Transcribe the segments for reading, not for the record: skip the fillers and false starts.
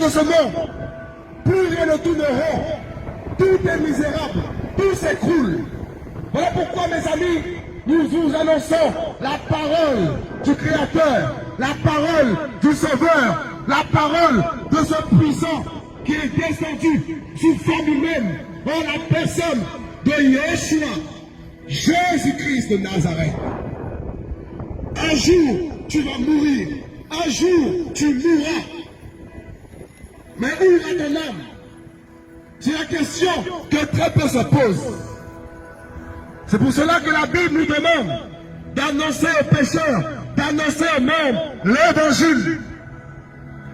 de ce monde, plus rien ne tournera. Tout est misérable, tout s'écroule. Voilà pourquoi, mes amis, nous vous annonçons la parole du Créateur, la parole du Sauveur, la parole de ce puissant qui est descendu sous forme humaine en la personne de Yeshua, Jésus-Christ de Nazareth. Un jour, tu vas mourir. Un jour, tu mourras. Mais où est ton âme? C'est la question que très peu se posent. C'est pour cela que la Bible nous demande d'annoncer aux pécheurs, d'annoncer aux morts l'évangile.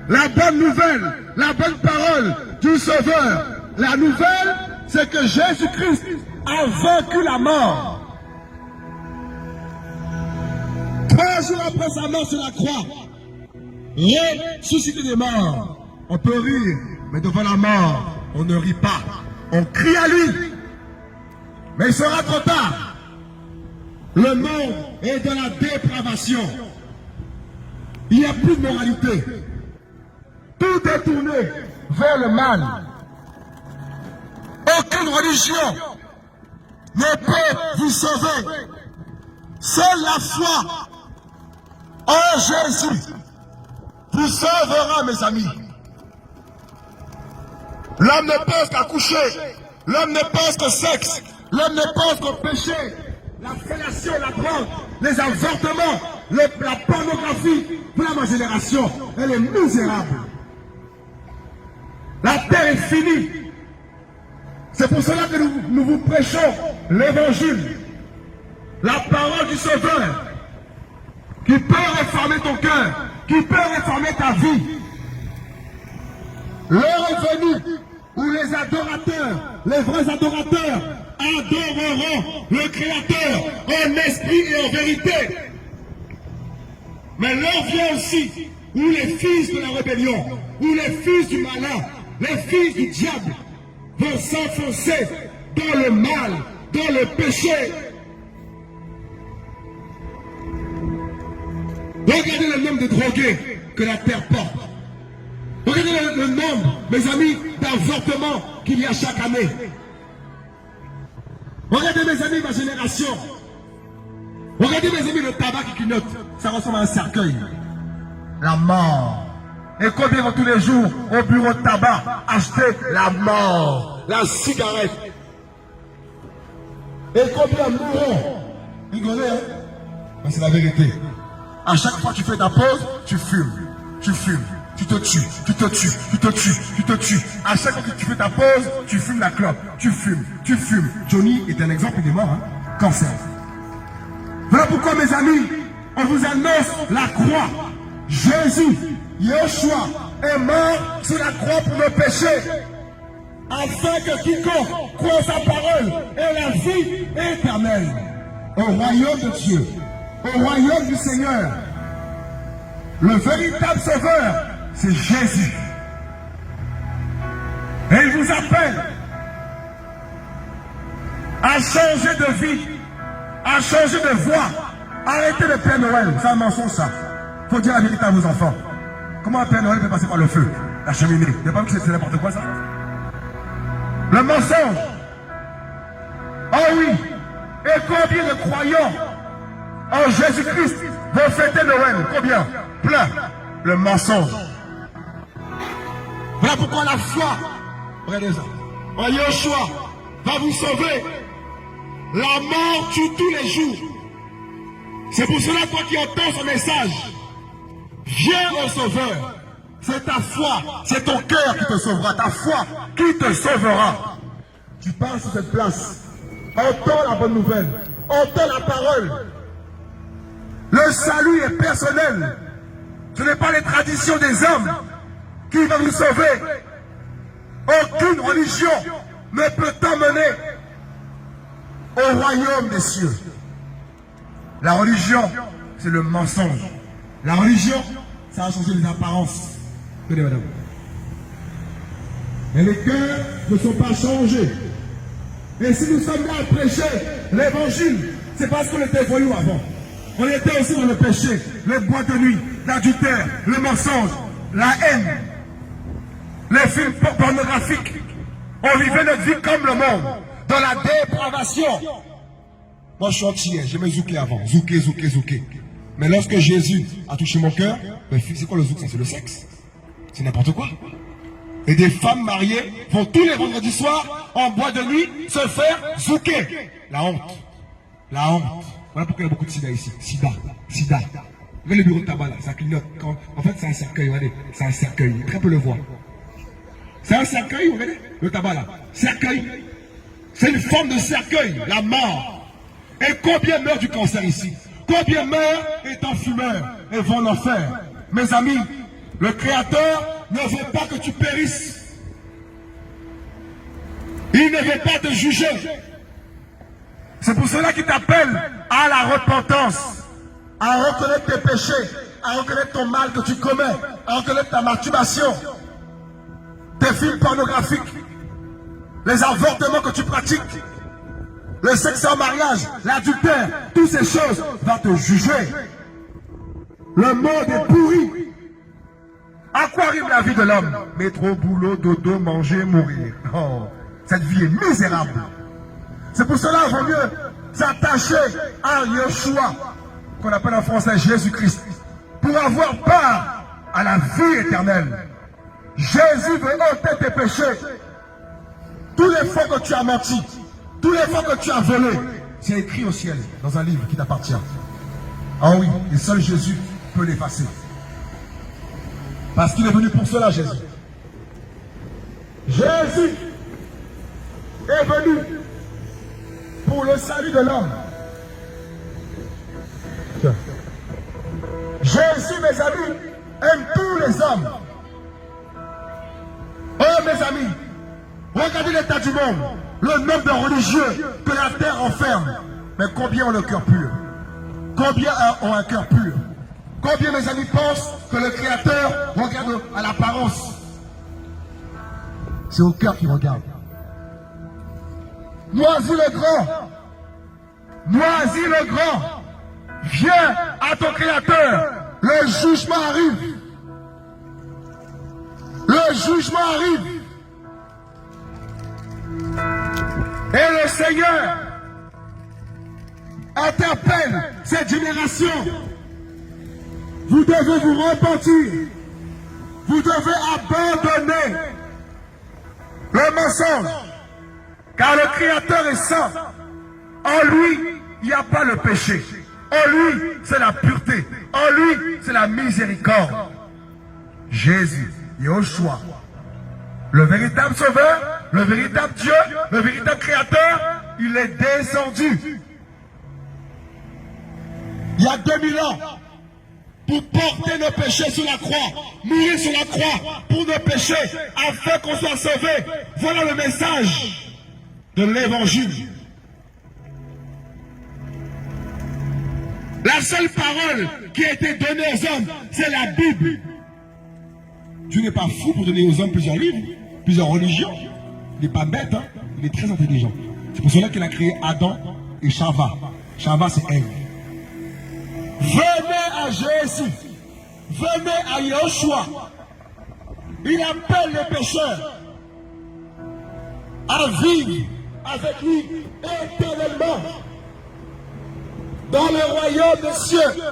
La bonne nouvelle, la bonne parole du Sauveur. La nouvelle, c'est que Jésus-Christ a vaincu la mort. 3 jours après sa mort sur la croix, ressuscité des morts. On peut rire, mais devant la mort, on ne rit pas. On crie à lui. Mais il sera trop tard. Le monde est dans la dépravation. Il n'y a plus de moralité. Tout est tourné vers le mal. Aucune religion ne peut vous sauver. Seule la foi en Jésus vous sauvera, mes amis. L'homme ne pense qu'à coucher. L'homme ne pense qu'au sexe. L'homme ne pense qu'au péché. La fellation, la drogue, les avortements, la pornographie. Voilà ma génération. Elle est misérable. La terre est finie. C'est pour cela que nous vous prêchons l'évangile. La parole du Sauveur. Qui peut réformer ton cœur. Qui peut réformer ta vie. L'heure est venue où les adorateurs, les vrais adorateurs, adoreront le Créateur en esprit et en vérité. Mais l'heure vient aussi où les fils de la rébellion, où les fils du malin, les fils du diable vont s'enfoncer dans le mal, dans le péché. Regardez le nombre de drogués que la terre porte. Regardez le nombre, mes amis, d'avortements qu'il y a chaque année. Regardez, mes amis, ma génération. Regardez, mes amis, le tabac qui clignote. Ça ressemble à un cercueil. La mort. Et combien vont tous les jours au bureau de tabac acheter la mort, la cigarette. Et combien mourront? Rigolez, hein? Ben, c'est la vérité. À chaque fois que tu fais ta pause, tu fumes. Tu fumes. Tu te tues, tu te tues, tu te tues, tu te tues. À chaque fois que tu fais ta pause, tu fumes la clope. Tu fumes, tu fumes. Johnny est un exemple, il est mort, hein? Cancer. Voilà pourquoi, mes amis, on vous annonce la croix. Jésus, Yeshua, est mort sur la croix pour nos péchés. Afin que quiconque croit sa parole ait la vie éternelle. Au royaume de Dieu, au royaume du Seigneur. Le véritable sauveur, c'est Jésus. Et il vous appelle à changer de vie, à changer de voie. Arrêtez le Père Noël, c'est un mensonge ça. Il faut dire la vérité à vos enfants. Comment un Père Noël peut passer par le feu, la cheminée? Il n'y a pas vu que c'est n'importe quoi ça? Le mensonge. Oh oui. Et combien de croyants en Jésus-Christ vont fêter Noël? Combien? Plein. Le mensonge. Voilà pourquoi la foi, regardez ça, en Yeshua va vous sauver. La mort tue tous les jours. C'est pour cela, toi qui entends ce message, viens au Sauveur. C'est ta foi, c'est ton cœur qui te sauvera, ta foi qui te sauvera. Tu passes sur cette place, entends la bonne nouvelle, entends la parole. Le salut est personnel. Ce n'est pas les traditions des hommes qui vont nous sauver. Aucune religion ne peut t'emmener au royaume des cieux. La religion, c'est le mensonge. La religion, ça a changé les apparences. Tenez, madame. Mais les cœurs ne sont pas changés. Et si nous sommes là à prêcher l'évangile, c'est parce qu'on était voyous avant. On était aussi dans le péché, les boîtes de nuit, l'adultère, le mensonge, la haine. les films pornographiques. On vivait notre vie comme le monde, dans la dépravation. Moi, je suis entier, j'aimais zouker avant. Zouker. Mais lorsque Jésus a touché mon cœur, c'est quoi le zouk? C'est le sexe. C'est n'importe quoi. Et des femmes mariées vont tous les vendredis soirs en boîte de nuit se faire zouker. La honte. La honte. Voilà pourquoi il y a beaucoup de sida ici. Sida. Regardez le bureau de tabac là, ça clignote. En fait, c'est un cercueil, regardez. C'est un cercueil. Très peu le voient. C'est un cercueil, regardez. Le tabac là. Cercueil. C'est une forme de cercueil. La mort. Et combien meurent du cancer ici? Combien meurent étant fumeurs et vont en enfer? Mes amis, le Créateur ne veut pas que tu périsses. Il ne veut pas te juger. C'est pour cela qu'il t'appelle à la repentance, à reconnaître tes péchés, à reconnaître ton mal que tu commets, à reconnaître ta masturbation, tes films pornographiques, les avortements que tu pratiques, le sexe en mariage, l'adultère, toutes ces choses vont te juger. Le monde est pourri. À quoi arrive la vie de l'homme? Métro, boulot, dodo, manger, mourir. Oh, cette vie est misérable. C'est pour cela qu'il vaut mieux s'attacher à Yeshua, qu'on appelle en français Jésus-Christ, pour avoir part à la vie éternelle. Jésus veut ôter tes péchés. Tous les fois que tu as menti, tous les fois que tu as volé, c'est écrit au ciel, dans un livre qui t'appartient. Ah oui, et seul Jésus peut l'effacer. Parce qu'il est venu pour cela, Jésus. Jésus est venu pour le salut de l'homme. Jésus, mes amis, aime tous les hommes. Oh, mes amis, regardez l'état du monde, le nombre de religieux que la terre enferme. Mais combien ont le cœur pur? Combien ont un cœur pur? Combien, mes amis, pensent que le Créateur regarde à l'apparence? C'est au cœur qu'il regarde. Noisy le grand, Noisy le grand, viens à ton Créateur. Le jugement arrive. Le jugement arrive. Et le Seigneur interpelle cette génération. Vous devez vous repentir. Vous devez abandonner le mensonge. Car le Créateur est saint. En lui, il n'y a pas le péché. En lui, c'est la pureté. En lui, c'est la miséricorde. Jésus, Yeshua, le véritable sauveur, le véritable Dieu, le véritable Créateur, il est descendu. Il y a 2000 ans, pour porter nos péchés sur la croix, mourir sur la croix pour nos péchés, afin qu'on soit sauvés. Voilà le message de l'évangile. La seule parole qui a été donnée aux hommes, c'est la Bible. Dieu n'est pas fou pour donner aux hommes plusieurs livres, plusieurs religions. Il n'est pas bête, hein? Il est très intelligent. C'est pour cela qu'il a créé Adam et Chava. Chava, c'est Ève. Venez à Jésus. Venez à Yeshua. Il appelle les pécheurs à vivre avec lui éternellement dans le royaume des cieux.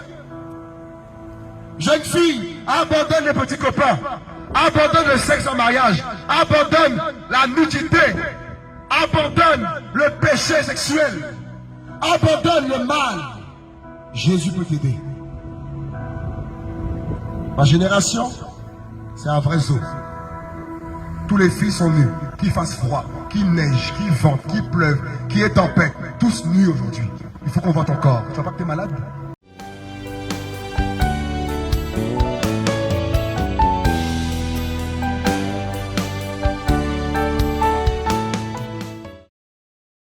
Jeune fille, abandonne les petits copains, abandonne le sexe en mariage, abandonne la nudité, abandonne le péché sexuel, abandonne le mal. Jésus peut t'aider. Ma génération, c'est un vrai zoo. Tous les filles sont nus, qu'il fasse froid, qu'il neige, qu'il vente, qu'il pleuve, qu'il y ait tempête, tous nus aujourd'hui. Il faut qu'on voit ton corps. Tu vois pas que tu es malade?